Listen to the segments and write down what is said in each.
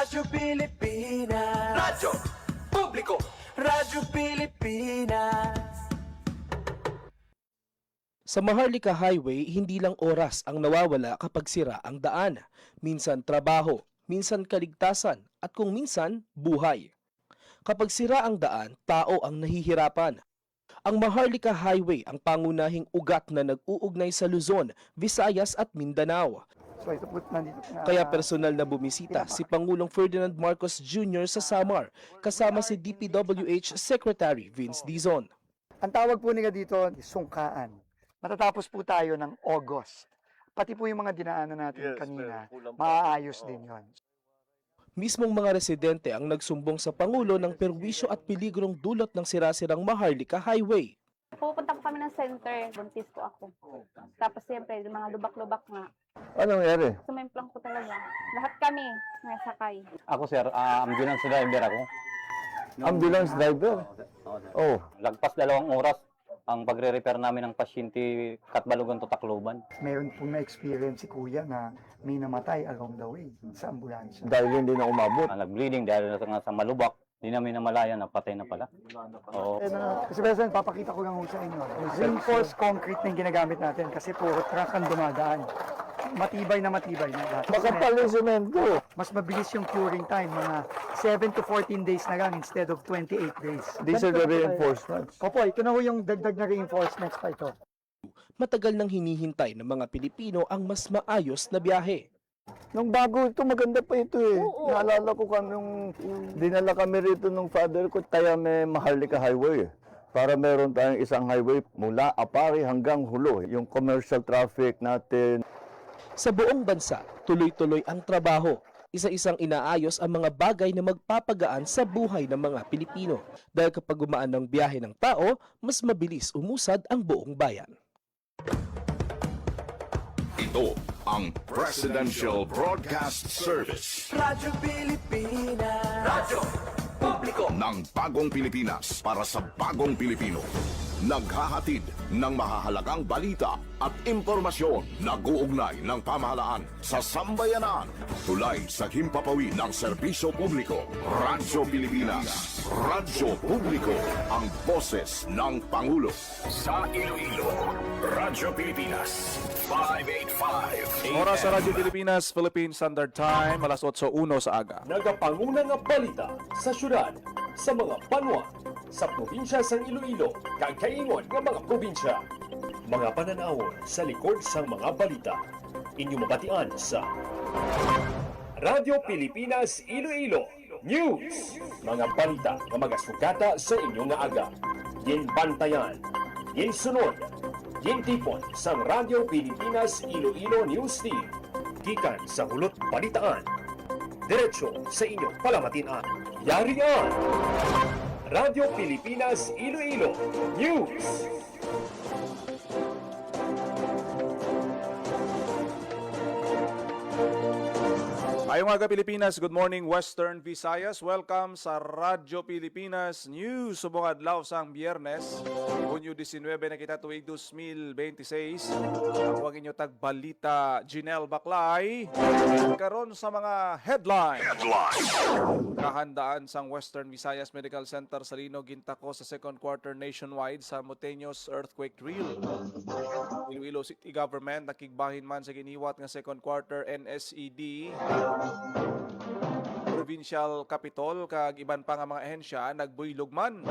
Radyo Pilipinas, Radyo Publiko, Radyo Pilipinas. Sa Maharlika Highway, hindi lang oras ang nawawala kapag sira ang daan. Minsan trabaho, minsan kaligtasan, at kung minsan, buhay. Kapag sira ang daan, tao ang nahihirapan. Ang Maharlika Highway ang pangunahing ugat na nag-uugnay sa Luzon, Visayas at Mindanao. So ito po nandito na, Kaya personal na bumisita si Pangulong Ferdinand Marcos Jr. sa Samar, kasama si DPWH Secretary Vince Dizon. ang tawag po nila dito, sungkaan. Matatapos po tayo ng August. Pati po yung mga dinaanan natin kanina, maaayos din yon. Mismong mga residente ang nagsumbong sa Pangulo ng perwisyo at peligrong dulot ng sirasirang Maharlika Highway. Pupunta po kami ng center, buntis po ako. Tapos siyempre, yung mga lubak-lubak nga. Anong nangyari? Sumemplang ko talaga. Lahat kami nasakay. Ako sir, ambulance driver ako. Ambulance driver? Oh, Lagpas 2 oras ang pagre-repair namin ng pasyente Katbalogan to Tacloban. Meron po na-experience si Kuya na may namatay along the way sa ambulansya. dahil hindi na umabot. Nag-bleeding dahil sa malubak. Hindi namin namalayan, napatay na pala. Oo. Kasi President, papakita ko lang sa inyo. Reinforced concrete na yung ginagamit natin kasi puro truck ang dumadaan. Matibay na lahat. Makapal yung semento. Mas mabilis yung curing time, mga 7 to 14 days na lang instead of 28 days. These are the reinforcements. Opo, ito na ho yung dagdag na reinforcements pa ito. Matagal nang hinihintay ng mga Pilipino ang mas maayos na biyahe. Nung bago ito, maganda pa ito eh. Naalala ko nung dinala kami rito nung father ko, kaya may Maharlika Highway. Para meron tayong isang highway mula Apari hanggang Hulo. Yung commercial traffic natin. Sa buong bansa, tuloy-tuloy ang trabaho. Isa-isang inaayos ang mga bagay na magpapagaan sa buhay ng mga Pilipino. Dahil kapag gumaan ng biyahe ng tao, mas mabilis umusad ang buong bayan. Ito ang Presidential Broadcast Service Radyo Pilipinas, Radyo Publiko, ng Bagong Pilipinas para sa Bagong Pilipino. Naghahatid ng mahahalagang balita at impormasyon na guugnay ng pamahalaan sa sambayanan. Tulay sa himpapawid ng serbisyo publiko. Radyo Pilipinas, Radyo Publiko, ang boses ng Pangulo. Sa Iloilo, Radyo Pilipinas, 585 Oras sa Radyo Pilipinas, Philippine Standard Time, alas 8:01 sa aga. Nagapanguna nga balita sa syudad, sa mga banwa, sa probinsya sa Iloilo, kag kaingon nga mga probinsya. Mga pananawon sa likod sang mga balita. Inyo mabatian sa Radyo Pilipinas Iloilo News. Mga balita nga magasugata sa inyong nga aga. Ginbantayan, ginsunod, gintipon sang Radyo Pilipinas Iloilo News Team. Gikan sa hulot balitaan. Diretso sa inyong palamatian. Yarian! Radyo Pilipinas Iloilo News. Ayong aga Pilipinas, good morning Western Visayas. Welcome sa Radyo Pilipinas News. Subong adlaw sang Biyernes, Hunyo 19 na kita tuig 2026. Ako ang inyo tagbalita, Jinel Baclay. Karon sa mga headline. Kahandaan sang Western Visayas Medical Center sa Lino gintako sa second quarter nationwide sa simultaneous earthquake drill. Iloilo City Government nakigbahin man sa giniwat nga second quarter NSED. Provincial Capitol kag iban pa nga mga ahensya nagbuylog man.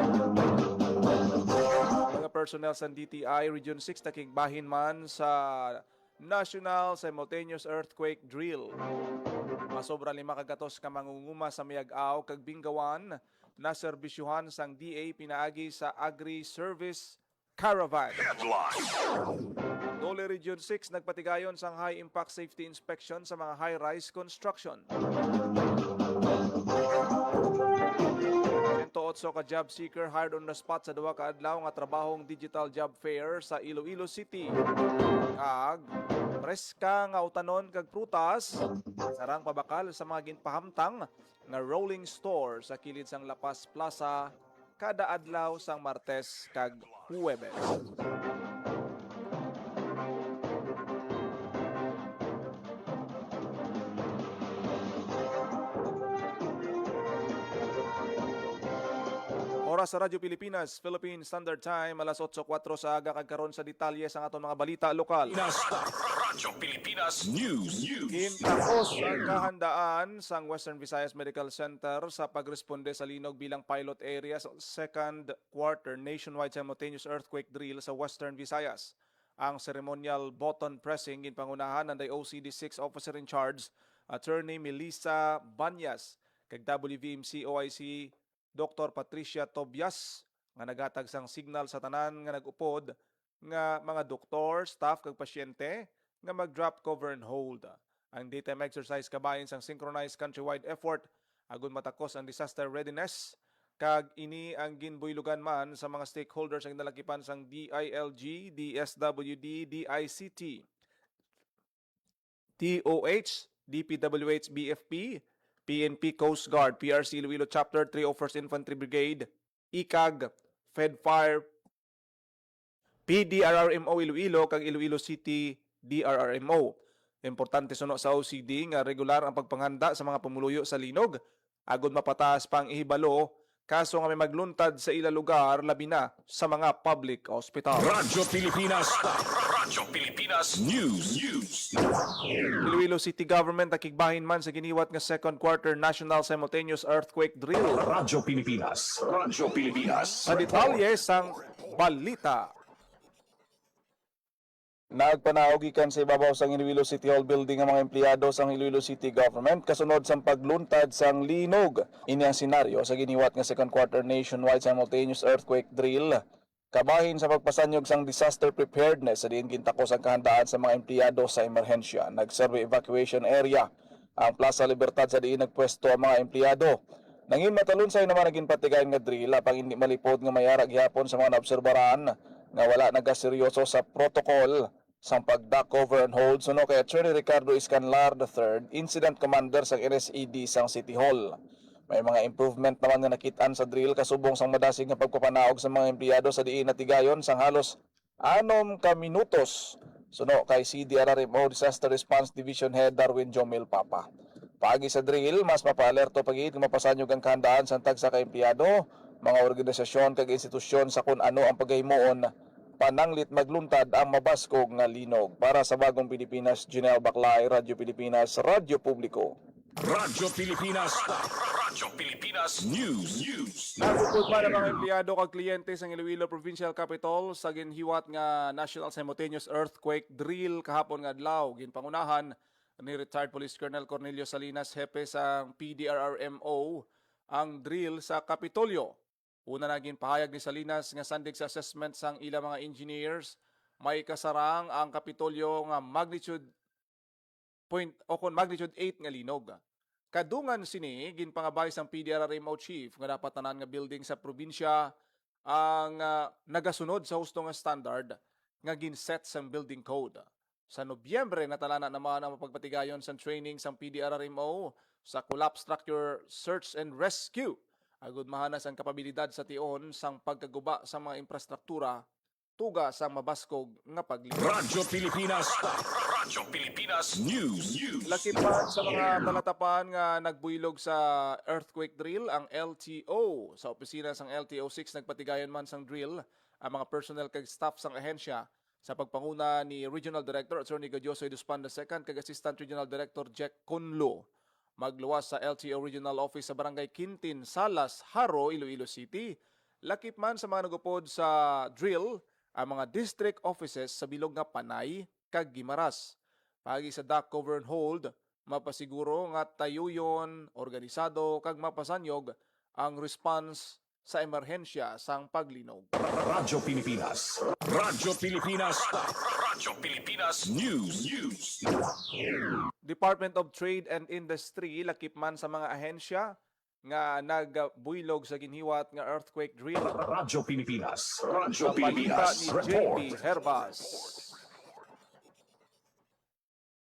Mga personnel sa DTI Region 6 nakigbahin man sa National Simultaneous Earthquake Drill. Masobra 5 kagatos ka mangunguma sa Mayag-aw kag Bingawan na serbisyuhan sang DA pinaagi sa Agri-Service Caravan. Dole Region 6 nagpatigayon sang high impact safety inspection sa mga high-rise construction. 108 ka job seeker hired on the spot sa duwa ka adlaw nga trabahong digital job fair sa Iloilo City. Kag preska nga utanon kag prutas sarang pabakal sa mga ginpahamtang nga rolling store sa kilid sang Lapas Plaza kada adlaw sang Martes kag Huwebes. Oras sa Radyo Pilipinas, Philippine Standard Time, alas 8:04 sa aga kagkaron sa detalye sa atong mga balita lokal. Radyo Pilipinas News. Gintapos ang kahandaan sa Western Visayas Medical Center sa pagresponde sa linog bilang pilot area sa second quarter nationwide simultaneous earthquake drill sa Western Visayas. Ang ceremonial button pressing ginpangunahan ng OCD-6 officer in charge, Attorney Melissa Banyas, kag WVMC OIC Dr. Patricia Tobias nga nagatag sang signal sa tanan nga nagupod nga mga doktor, staff kag pasyente nga mag-drop, cover and hold. Ang daytime exercise kabahin sang synchronized countrywide effort agon matakos ang disaster readiness kag ini ang ginbuylugan man sa mga stakeholders ang nalakipan sang DILG, DSWD, DICT, TOH, DPWH, BFP, PNP Coast Guard, PRC Iloilo Chapter 301st Infantry Brigade, ICAG, FedFire, PDRRMO Iloilo kag Iloilo City DRRMO. Importante suno sa OCD nga regular ang pagpanghanda sa mga pumuluyo sa linog agod mapataas pang ihibalo kaso nga may magluntad sa ila lugar labi na sa mga public hospital. Radyo Pilipinas News. Iloilo City Government nakigbahin man sa giniwat nga second quarter national simultaneous earthquake drill. Radyo Pilipinas. Sa detalye sang balita. Nagpanaog gikan sa ibabaw sang Iloilo City Hall building ang mga empleyado sang Iloilo City Government kasunod sang pagluntad sang linog. Ini ang senaryo sa giniwat nga second quarter nationwide simultaneous earthquake drill. Kabahin sa pagpasanyog sang disaster preparedness sa diin gintakos ang kahandaan sa mga empleyado sa emerhensya. Nag-survey evacuation area ang Plaza Libertad sa diin nagpwesto ang mga empleyado. Nangin matalunsay naman naging patigayon nga drill apang hindi malipod nga mayara gihapon sa mga naobserbaran nga wala nagaseryoso sa protocol sang pag-duck, cover and hold suno kay Attorney Ricardo Iscanlar III, Incident Commander sa NSED sang City Hall. May mga improvement naman nga nakitaan sa drill kasubong sang madasig nga pagpapanaog sa mga empleyado sa diin natigayon sang halos 6 ka minutos suno kay CDRRMO Disaster Response Division Head Darwin Jomil Papa. Pagi sa drill, mas mapaalerto pagid nga mapasanyog ang kahandaan sa tagsa ka empleyado, mga organisasyon kag institusyon sa kun ano ang paghimuon pananglit magluntad ang mabaskog nga linog. Para sa Bagong Pilipinas, Janelle Baclay, Radyo Pilipinas, Radyo Publiko. Radyo Pilipinas News. Nagupod pa ng mga empleyado kag kliyente sa Iloilo Provincial Capital sa ginhiwat nga national simultaneous earthquake drill kahapon nga adlaw. Ginpangunahan ni retired Police Colonel Cornelio Salinas, hepe sa PDRRMO, ang drill sa Kapitolyo. Una naging pahayag ni Salinas nga sandig sa assessment sang ilang mga engineers, may kasarang ang Kapitolyo nga magnitude 8 nga linog. Kadungan sini ginpangabay sang PDRRMO chief nga dapat tanan nga building sa probinsya ang nagasunod sa husto nga standard nga ginset sang building code. Sa Nobyembre natalana naman ang mapagpatigayon sa training sang PDRRMO sa collapse structure search and rescue. Agud mahanas ang kapabilidad sa tion sang pagkaguba sa mga infrastruktura tuga sa mabaskog nga paglinis. Radyo Pilipinas News. Lakip pa sa mga talatapan nga nagbuylog sa earthquake drill ang LTO. Sa opisina sang LTO-6 nagpatigayon man sang drill ang mga personnel kag staff sang ahensya sa pagpanguna ni Regional Director Attorney Gadioso Eduspan II kag Assistant Regional Director Jack Conlo. Magluwas sa LTO Regional Office sa Barangay Quintin, Salas, Haro, Iloilo City. Lakip man sa mga nagupod sa drill ang mga district offices sa bilog nga Panay kag Gimaras. Pagi sa duck, cover and hold, mapasiguro nga tayuyon, organisado kag mapasanyog ang response sa emerhensya sang paglinog. Radyo Pilipinas News. Department of Trade and Industry lakip man sa mga ahensya nga nagbuylog sa ginhiwat nga earthquake drill. Radyo Pilipinas Balita ni JB Herbas.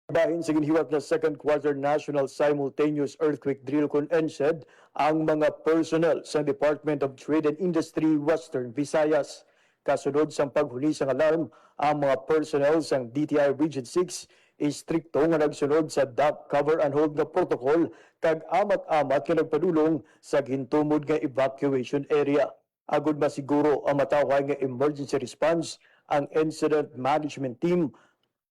Bahin sa ginhiwat na second quarter national simultaneous earthquake drill kung NSED ang mga personnel sa Department of Trade and Industry Western Visayas. Kasunod sa paghuli sa alarm, ang mga personnel sa DTI Region 6 istrikto nga nagsunod sa duck, cover and hold nga protocol kag amat-amat nga nagpadulong sa gintumod nga evacuation area. Agud masiguro ang matawag nga emergency response, ang incident management team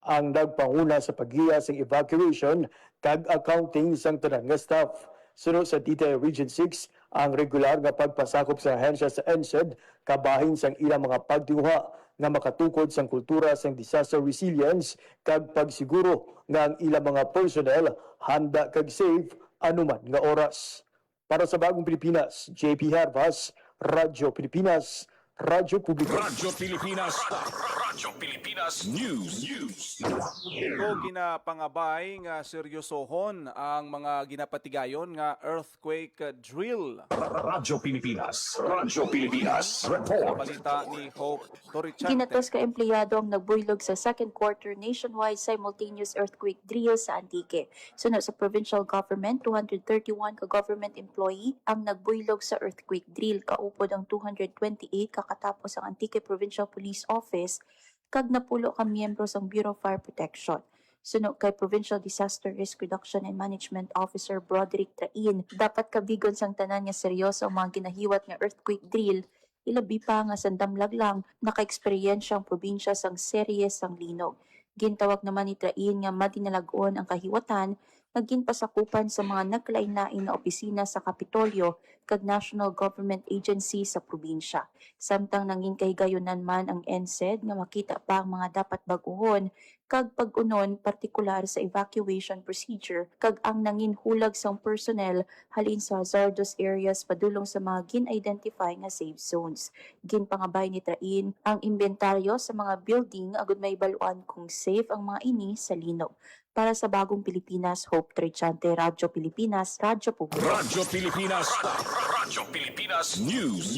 ang nagpanguna sa paggiya sa evacuation kag accounting sang tanan nga staff. Sunod sa Tita Region 6, ang regular nga pagpasakop sa ahensya sa NSED kabahin sang ilang mga pagtinguha nga makatukod sang kultura sang disaster resilience kag pagsiguro nga ang ilang mga personnel handa kag safe anuman nga oras. Para sa Bagong Pilipinas, JP Hervas, Radyo Pilipinas, Radyo Publiko. Radyo Pilipinas. Radyo Pilipinas News. Ito ginapangabay nga seryosohon ang mga ginapatigayon nga earthquake drill. Radyo Pilipinas. Radyo Pilipinas. Report. Balita ni Hope Torrichante. Ginatos ka empleyado ang nagbuylog sa second quarter nationwide simultaneous earthquake drill sa Antique. Sunod sa provincial government, 231 ka government employee ang nagbuylog sa earthquake drill. Kaupod ang 228 kakatapos ang Antique Provincial Police Office kag napulo ka miyembro sang Bureau of Fire Protection. Sunod kay Provincial Disaster Risk Reduction and Management Officer Broderick Train, dapat kabigon sang tanan nga seryoso ang mga ginahiwat nga earthquake drill, ilabi pa nga sandamlag lang naka-eksperyensya ang probinsya sang serye sang linog. Gintawag naman ni Train nga madinalagon ang kahiwatan naging pasakupan sa mga naglain-lain na opisina sa Kapitolyo kag national government agency sa probinsya. Samtang nangin kahigayonan man ang NSED nga makita pa ang mga dapat baguhon kag pag-unon partikular sa evacuation procedure kag ang nangin hulag sang personnel halin sa hazardous areas padulong sa mga gin-identify nga safe zones. Ginpangabay ni Train ang inventaryo sa mga building agud may baluan kung safe ang mga ini sa linog. Para sa Bagong Pilipinas, Hope Torrichante, Radyo Pilipinas, Radyo Publiko. Radyo Pilipinas. Radyo Pilipinas News.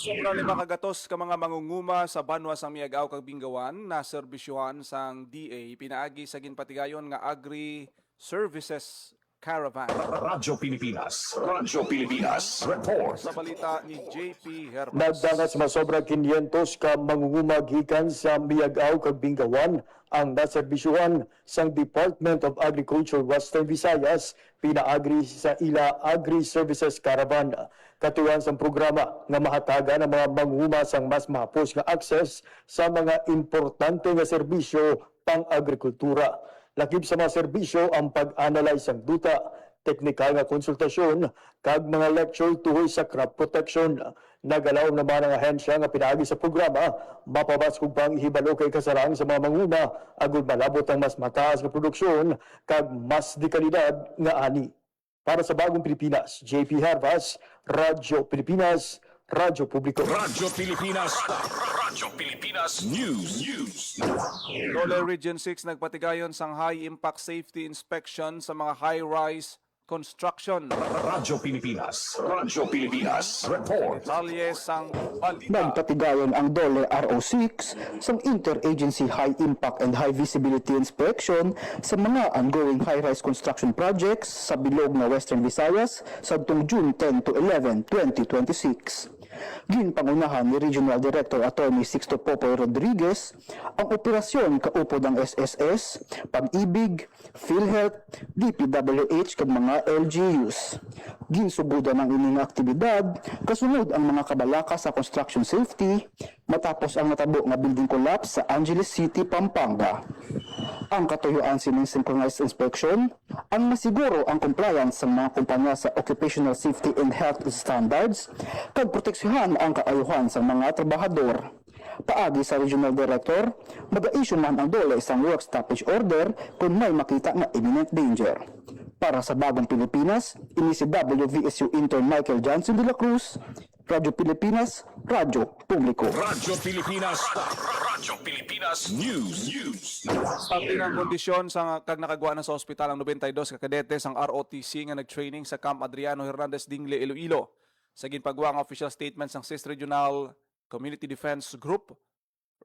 Sobra 5 kagatos ka mga mangunguma sa banwa sang Miagaw kag Bingawan na serbisyuhan sang DA pinaagi sa ginpatigayon nga Agri Services Caravan. Radyo Pilipinas. Radyo Pilipinas. Report. Sa balita ni JP Hervas. Nagdangas masobra 500 ka mangunguma gikan sa Miagaw kag Bingawan ang naserbisyuhan sang Department of Agriculture Western Visayas pinaagri sa ila Agri Services Caravan. Katuyan sa programa nga mahataga ng mga mangunguma sang mas mahapos nga access sa mga importante nga serbisyo pang-agrikultura. Lakip sa mga serbisyo ang pag-analyze ng duta, teknikal nga konsultasyon, kag mga lecture tuhoy sa crop protection. Nagalaw naman ang ahensya nga pinaagi sa programa, mapabas kung pang ihibalo kay kasarang sa mga manguna, agud malabot ang mas mataas nga produksyon, kag mas di kalidad nga ani. Para sa Bagong Pilipinas, JP Hervas, Radyo Pilipinas, Radyo Publiko. Radyo Pilipinas. Radyo Pilipinas News. Dole Region 6 nagpatigayon sang high impact safety inspection sa mga high-rise construction. Radyo Pilipinas. Radyo Pilipinas. Report. Talye sang balita. Nagpatigayon ang DOLE RO6 sa Interagency High Impact and High Visibility Inspection sa mga ongoing high-rise construction projects sa bilog na Western Visayas sa June 10 to 11, 2026. Ginpangunahan ni Regional Director Attorney Sixto Popoy Rodriguez ang operasyon kaupod ang SSS, Pag-ibig, PhilHealth, DPWH kag mga LGUs. Ginsubudan ang ining aktibidad kasunod ang mga kabalaka sa construction safety matapos ang natabo nga building collapse sa Angeles City, Pampanga. Ang katuyuan sining synchronized inspection ang masiguro ang compliance sa mga kumpanya sa occupational safety and health standards kag proteksyohan ang kaayuhan sa mga trabahador. Paagi sa Regional Director, mag-a-issue man ang DOLE isang work stoppage order kung may makita nga imminent danger. Para sa Bagong Pilipinas, ini si WVSU intern Michael Johnson de la Cruz, Radyo Pilipinas, Radyo Publiko. Radyo Pilipinas. Radyo Pilipinas News. Sa tinang kondisyon sa kag nakagawa na sa ospital ang 92 ka kadetes ang ROTC nga nag-training sa Camp Adriano Hernandez Dingle, Iloilo. Sa ginpagawa nga official statements ng 6th Regional Community Defense Group,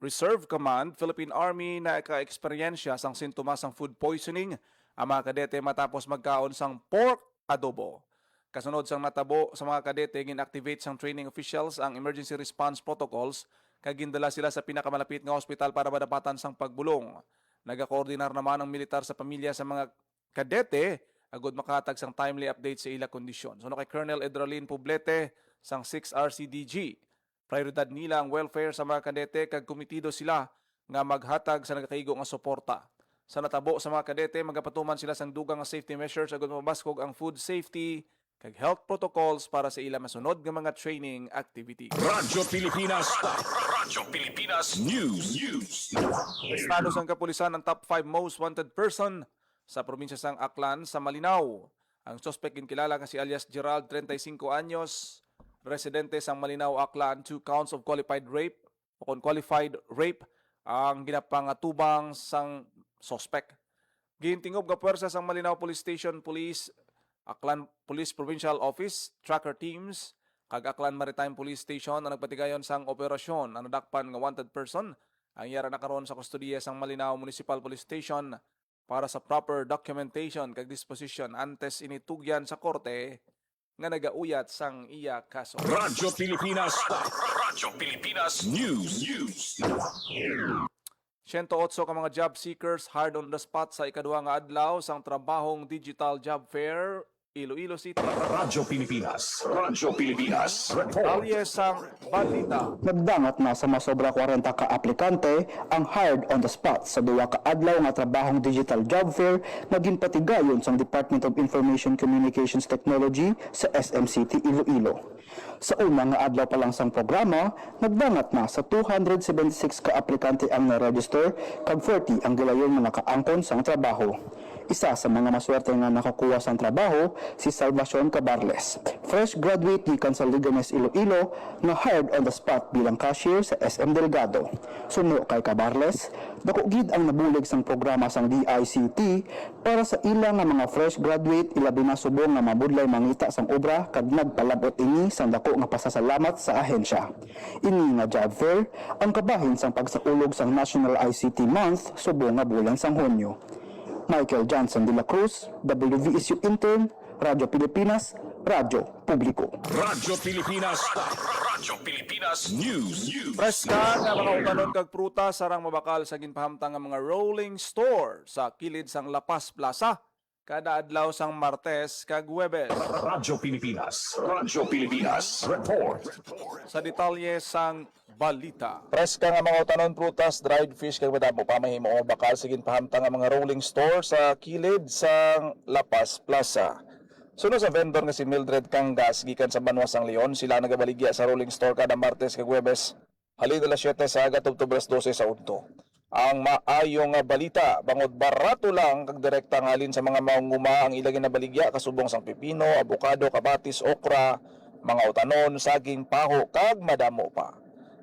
Reserve Command, Philippine Army na ka-eksperyensya sang sintomas ng food poisoning ang mga kadete matapos magkaon sang pork adobo. Kasunod sang natabo sa mga kadete, gin-activate sang training officials ang emergency response protocols kag gindala sila sa pinakamalapit nga ospital para madapatan sang pagbulong. Nagakoordinar naman ang militar sa pamilya sa mga kadete agud makahatag sang timely update sa ila kondisyon. So kay Colonel Edralin Poblete sang 6 RCDG. Prioridad nila ang welfare sa mga kadete kag komitido sila nga maghatag sa nagakaigo nga suporta. Sa natabo sa mga kadete, magapatuman sila sang dugang nga safety measures agud mabaskog ang food safety kag health protocols para sa ila masunod nga mga training activities. Radyo Pilipinas. Radyo Pilipinas News. Estado sang kapulisan ang top 5 most wanted person sa probinsya sang Aklan sa Malinaw. Ang suspect ginkilala nga si alias Gerald, 35 anyos, residente sang Malinaw, Aklan. 2 counts of qualified rape o qualified rape ang ginapangatubang sang suspect. Gintingob nga puwersa sang Malinaw Police Station Police, Aklan Police Provincial Office, tracker teams, kag Aklan Maritime Police Station ang nagpatigayon sang operasyon ang nadakpan nga wanted person. Ang yara nakaroon sa kustodiya sang Malinaw Municipal Police Station para sa proper documentation kag disposition antes initugyan sa korte nga nagauyat sang iya kaso. Radyo Pilipinas. Radyo Pilipinas News. 108 ka mga job seekers hard on the spot sa ikaduha nga adlaw sang trabahong digital job fair Iloilo City. Radyo Pilipinas. Radyo Pilipinas. Detalye sang balita. Nagdangat na sa masobra 40 ka aplikante ang hired on the spot sa duwa ka adlaw nga trabahong digital job fair nga ginpatigayon sang Department of Information Communications Technology sa SMCT Iloilo. Sa unang nga adlaw pa lang sang programa, nagdangat na sa 276 ka aplikante ang na-register kag 40 ang gilayon nga nakaangkon sang trabaho. Isa sa mga maswerte nga nakakuha sang trabaho si Salvacion Cabarles, fresh graduate gikan sa Liganes Iloilo nga hired on the spot bilang cashier sa SM Delgado. Suno kay Cabarles, dako gid ang nabulig sang programa sang DICT para sa ila nga mga fresh graduate ilabi na subong nga mabudlay mangita sang obra kag nagpalabot ini sang dako nga pasasalamat sa ahensya. Ini nga job fair ang kabahin sang pagsaulog sang National ICT Month subong nga bulan sang Hunyo. Michael Johnson de la Cruz, WVSU Intern, Radyo Pilipinas, Radyo Publiko. Radyo Pilipinas. Radyo Pilipinas News. Preska nga mga utanon kag prutas sarang mabakal sa ginpahamtang nga mga rolling store sa kilid sang La Paz Plaza kada adlaw sang Martes kag Huwebes. Radyo Pilipinas. Radyo Pilipinas. Report. Sa detalye sang balita. Preska nga mga utanon prutas, dried fish kag madamo pa mahimo o bakal sa ginpahamtang nga mga rolling store sa kilid sang La Paz Plaza. Sunod sa vendor nga si Mildred Cangas gikan sa Banwas ang Leon, sila nagabaligya sa rolling store kada Martes kag Huwebes. Halin alas 7 sa agat ug 12 sa udto. Ang maayong nga balita, bangod barato lang kag direkta nga halin sa mga manguma ang ilagay na baligya kasubong sang pipino, abukado, kabatis, okra, mga utanon, saging, paho kag madamo pa.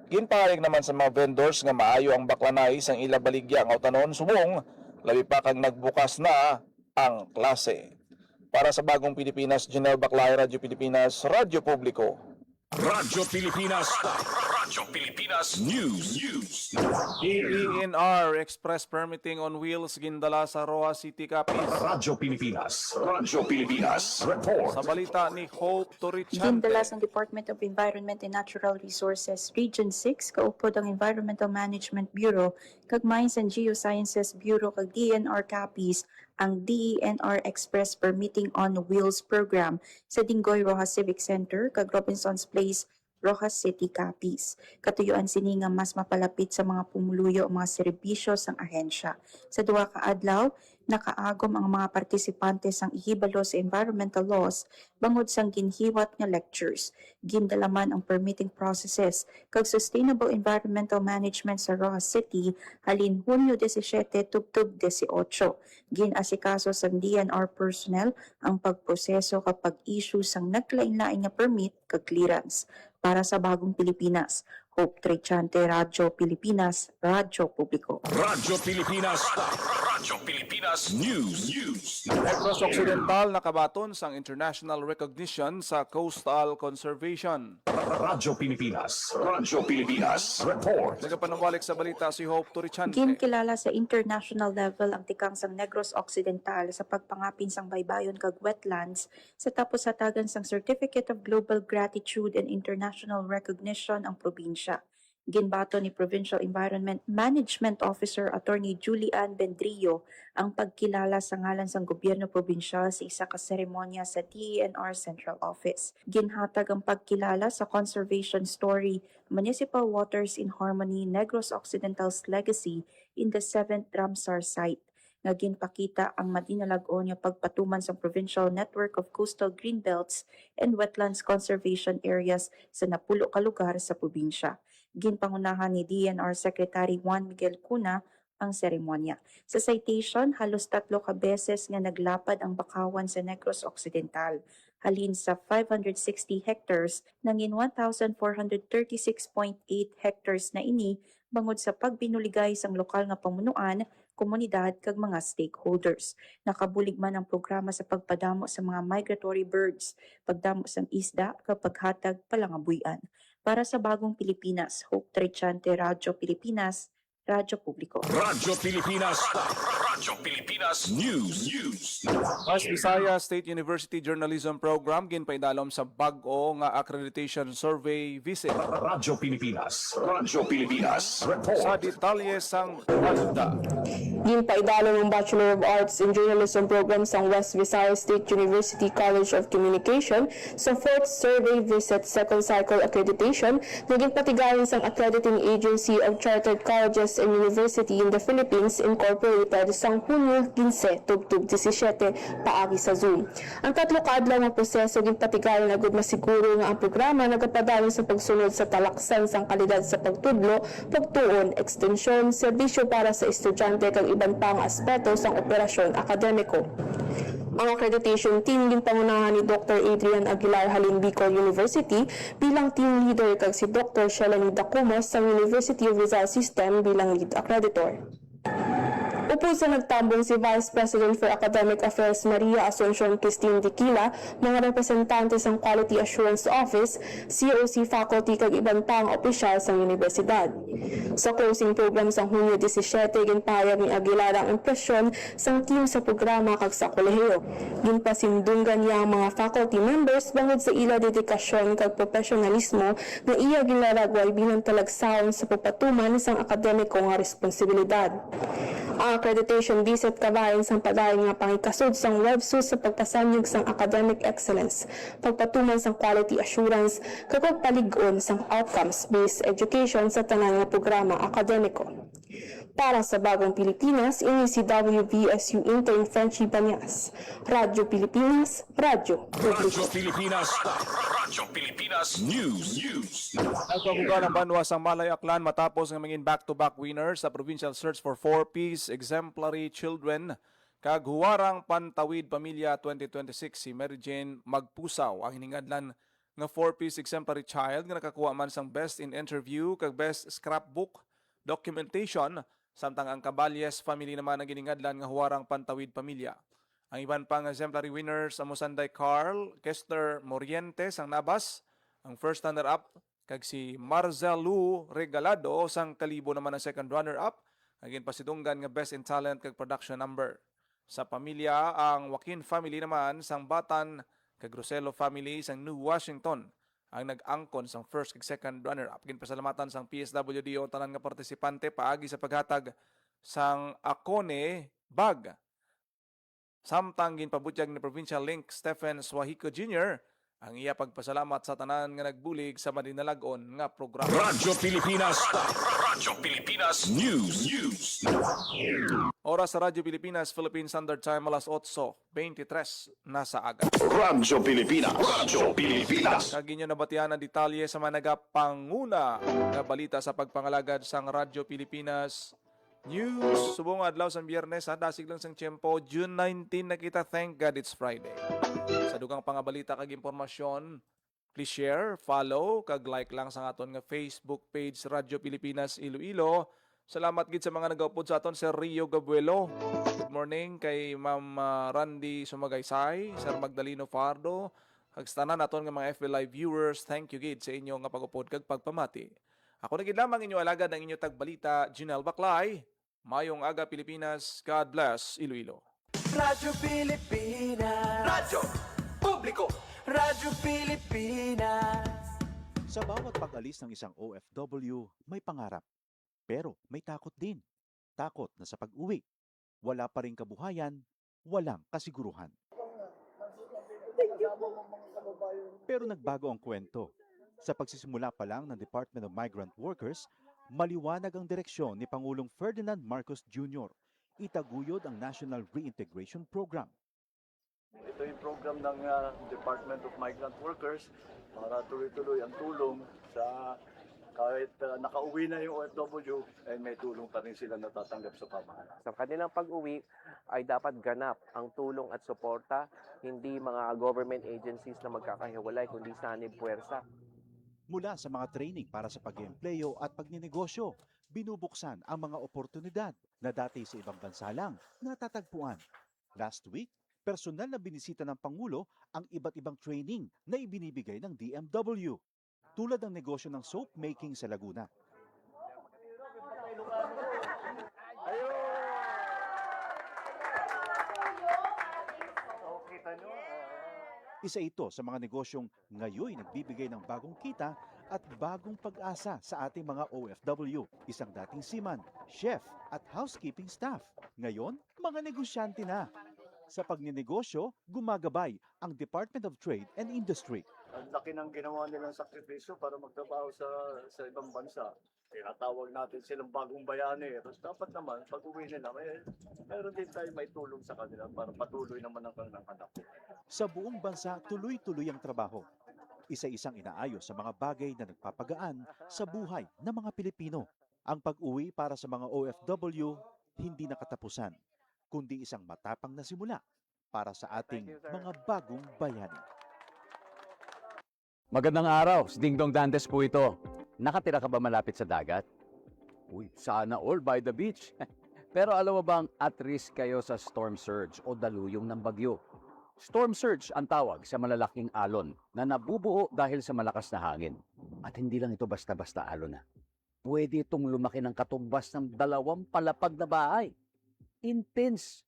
Ginpahayag naman sa mga vendors nga maayo ang baklanay sang ila baligya nga utanon subong labi pa kag nagbukas na ang klase. Para sa Bagong Pilipinas, Janelle Baclay, Radyo Pilipinas, Radyo Publiko. Radyo Pilipinas. Radyo Pilipinas News. DENR Express Permitting on Wheels gindala sa Rojas City, Capiz. Radyo Pilipinas. Radyo Pilipinas. Report. Sa balita ni Hope Torrichante. Gindala ng Department of Environment and Natural Resources Region 6 kaupod ang Environmental Management Bureau kag Mines and Geosciences Bureau kag DENR Capiz ang DENR Express Permitting on Wheels program sa Dingoy Rojas Civic Center kag Robinson's Place, Rojas City, Capiz. Katuyuan sini nga mas mapalapit sa mga pumuluyo ang mga serbisyo sang ahensya. Sa duha ka adlaw, nakaagom ang mga partisipante sang ihibalo sa environmental laws bangod sang ginhiwat nga lectures. Gindalaman ang permitting processes kag sustainable environmental management sa Rojas City halin Hunyo 17 tubtub 18. Ginasikaso sang DNR personnel ang pagproseso kapag issue sang naglain-lain nga permit kag clearance. Para sa Bagong Pilipinas, Hope Torrichante, Radyo Pilipinas, Radyo Publiko. Radyo Pilipinas. Radyo Pilipinas News. Negros Occidental nakabaton sang international recognition sa coastal conservation. Radyo Pilipinas. Radyo Pilipinas. Report. Nagapanawalik sa balita si Hope Torrichante. Ginkilala sa international level ang tikang sang Negros Occidental sa pagpangapin sang baybayon kag wetlands sa tapos hatagan sang Certificate of Global Gratitude and International Recognition ang probinsya. Ginbato ni Provincial Environment Management Officer Attorney Julian Bendrillo ang pagkilala sa ngalan sang gobyerno probinsyal sa isa ka seremonya sa DENR Central Office. Ginhatag ang pagkilala sa conservation story Municipal Waters in Harmony Negros Occidental's Legacy in the 7th Ramsar Site nga ginpakita ang madinalagon nga pagpatuman sa Provincial Network of Coastal Greenbelts and Wetlands Conservation Areas sa napulo ka lugar sa probinsya. Ginpangunahan ni DENR Secretary Juan Miguel Cuna ang seremonya. Sa citation, halos 3 ka beses nga naglapad ang bakawan sa Negros Occidental. Halin sa 560 hectares nangin 1,436.8 hectares na ini bangod sa pagbinuligay sang lokal nga pamunuan, komunidad kag mga stakeholders. Nakabulig man ang programa sa pagpadamo sa mga migratory birds, pagdamo sang isda kag paghatag palangabuyan. Para sa Bagong Pilipinas, Hope Trechante, Radyo Pilipinas, Radyo Publiko. Radyo Pilipinas. Radyo Pilipinas News. West Visayas State University Journalism Program ginpaidalom sa bag-o nga accreditation survey visit. Radyo Pilipinas. Radyo Pilipinas. Report. Sa detalye sang balita. Ginpaidalom ang Bachelor of Arts in Journalism program sa West Visayas State University College of Communication sa 4th Survey Visit Second Cycle Accreditation na ginpatigayon sang Accrediting Agency of Chartered Colleges and University in the Philippines Incorporated sang Hunyo 15, tugtog 17 paagi sa Zoom. Ang 3 kaadlaw nga proseso ginpatigayon agud masiguro nga ang programa nagapadayon sa pagsunod sa talaksan sang kalidad sa pagtudlo, pagtuon, extensyon, serbisyo para sa estudyante kag iban pang aspeto sang operasyon akademiko. Ang accreditation team ginpangunahan ni Dr. Adrian Aguilar halin Bicol University bilang team leader kag si Dr. Shelani Dacumos sa University of Rizal System bilang lead accreditor. Upo sa nagtambong si Vice President for Academic Affairs Maria Asuncion Christine Tequila, mga representante ng Quality Assurance Office, COC faculty kag iban pang opisyal sa universidad. Sa closing program sa Hunyo 17, ginpahayag ni Aguilar ang impresyon sang team sa programa kag sa kolehiyo. Ginpasindunggan niya ang mga faculty members bangod sa ila dedikasyon kag profesionalismo na iya ginlaragway bilang talagsaon sa pagpatuman sang akademiko nga responsibilidad. Ang accreditation visit kabayan sang padayon nga pangikasud sang website sa pagpasanyog sang academic excellence, pagpatuman sang quality assurance, kag pagpalig-on sang outcomes-based education sa tanan nga programa akademiko. Para sa Bagong Pilipinas, ini si WVSU intern Frenchie Banyas. Radyo Pilipinas, Radyo Radyo Pilipinas. Radyo Pilipinas News. Nagpabuga ng banwa sang Malay Aklan matapos ng mangin back-to-back winners sa Provincial Search for 4Ps Exemplary Children kag Huwarang Pantawid Pamilya 2026 si Mary Jane Magpusaw ang hiningadlan nga 4Ps Exemplary Child nga nakakuha man sang Best in Interview kag Best Scrapbook Documentation samtang ang Caballes family naman ang giningadlan nga Huwarang Pantawid Pamilya. Ang iban pang exemplary winners ang Mosanday Carl Kester Morientes ang Nabas, ang first runner-up kag si Marzalu Regalado sang Kalibo naman ang second runner-up, ang ginpasidunggan nga Best in Talent kag Production Number. Sa pamilya, ang Joaquin family naman sang Batan kag Roselo family sang New Washington ang nag-angkon sang first kag second runner-up. Ginpasalamatan sang PSWD o tanan nga partisipante paagi sa paghatag sang Akone Bag. Samtang ginpabutyag ni Provincial Link Stephen Swahiko Jr. ang iya pagpasalamat sa tanan nga nagbulig sa madinalagon nga programa. Radyo Pilipinas. Radyo Pilipinas News. Oras sa Radyo Pilipinas, Philippine Standard Time, alas 8:23 na sa aga. Radyo Pilipinas. Radyo Pilipinas. Kaginyo nabatihan ang detalye sa mga nagapanguna na balita sa pagpangalagad sang Radyo Pilipinas News. Subong adlaw sa Biyernes, dasig lang sang tiyempo, June 19 na kita. Thank God it's Friday. Sa dugang pangabalita kag impormasyon, please share, follow, kag like lang sa aton nga Facebook page Radyo Pilipinas Iloilo. Salamat gid sa mga nagaupod sa aton, Sir Rio Gabuelo. Good morning kay Ma'am Randy Sumagaysay, Sir Magdaleno Fardo, kag sa tanan aton nga mga FB Live viewers. Thank you gid sa inyo nga pag-upod kag pagpamati. Ako na gid lamang inyo alagad ang inyo tagbalita, Junel Baclay. Mayong aga Pilipinas. God bless Iloilo. Radyo Pilipinas. Radyo Publiko. Radyo Pilipinas. Sa bawat pag-alis ng isang OFW, may pangarap. Pero may takot din. Takot na sa pag-uwi, wala pa ring kabuhayan, walang kasiguruhan. Pero nagbago ang kwento. Sa pagsisimula pa lang ng Department of Migrant Workers, maliwanag ang direksyon ni Pangulong Ferdinand Marcos Jr. Itaguyod ang National Reintegration Program. Ito yung program ng Department of Migrant Workers para tuloy-tuloy ang tulong sa kahit nakauwi na yung OFW, ay may tulong pa rin sila natatanggap sa pamahalaan. Sa kanilang pag-uwi ay dapat ganap ang tulong at suporta, hindi mga government agencies na magkakahiwalay, kundi sanib puwersa. Mula sa mga training para sa pag-eempleyo at pagninegosyo, binubuksan ang mga oportunidad na dati sa ibang bansa lang natatagpuan. Last week, personal na binisita ng Pangulo ang iba't ibang training na ibinibigay ng DMW. Tulad ng negosyo ng soap making sa Laguna. Isa ito sa mga negosyong ngayon nagbibigay ng bagong kita at bagong pag-asa sa ating mga OFW. Isang dating seaman, chef at housekeeping staff. Ngayon, mga negosyante na. Sa pagninegosyo, gumagabay ang Department of Trade and Industry. Ang laki ng ginawa nilang sakripisyo para magtrabaho sa ibang bansa. Tinatawag natin silang bagong bayani. Tapos dapat naman, pag uwi nila, meron din tayo may tulong sa kanila para patuloy naman ang kanilang anak. Sa buong bansa, tuloy-tuloy ang trabaho. Isa-isang inaayos sa mga bagay na nagpapagaan sa buhay ng mga Pilipino. Ang pag-uwi para sa mga OFW, hindi nakatapusan, kundi isang matapang na simula para sa ating mga bagong bayani. Magandang araw, si Dingdong Dantes po ito. Nakatira ka ba malapit sa dagat? Uy, sana all by the beach. Pero alam mo bang at risk kayo sa storm surge o daluyong ng bagyo? Storm surge ang tawag sa malalaking alon na nabubuo dahil sa malakas na hangin. At hindi lang ito basta-basta alon na. Pwede itong lumaki ng katumbas ng 2 palapag na bahay. Intense.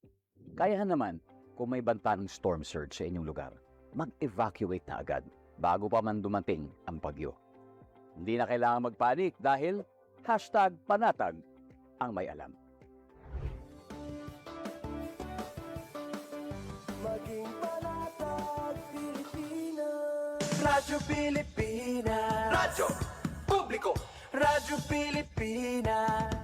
Kaya naman, kung may banta ng storm surge sa inyong lugar, mag-evacuate na agad bago pa man dumating ang bagyo. Hindi na kailangan magpanik dahil #panatag ang may alam. Maging panatag Pilipinas. Radyo Pilipinas. Radyo Publiko. Radyo Pilipinas.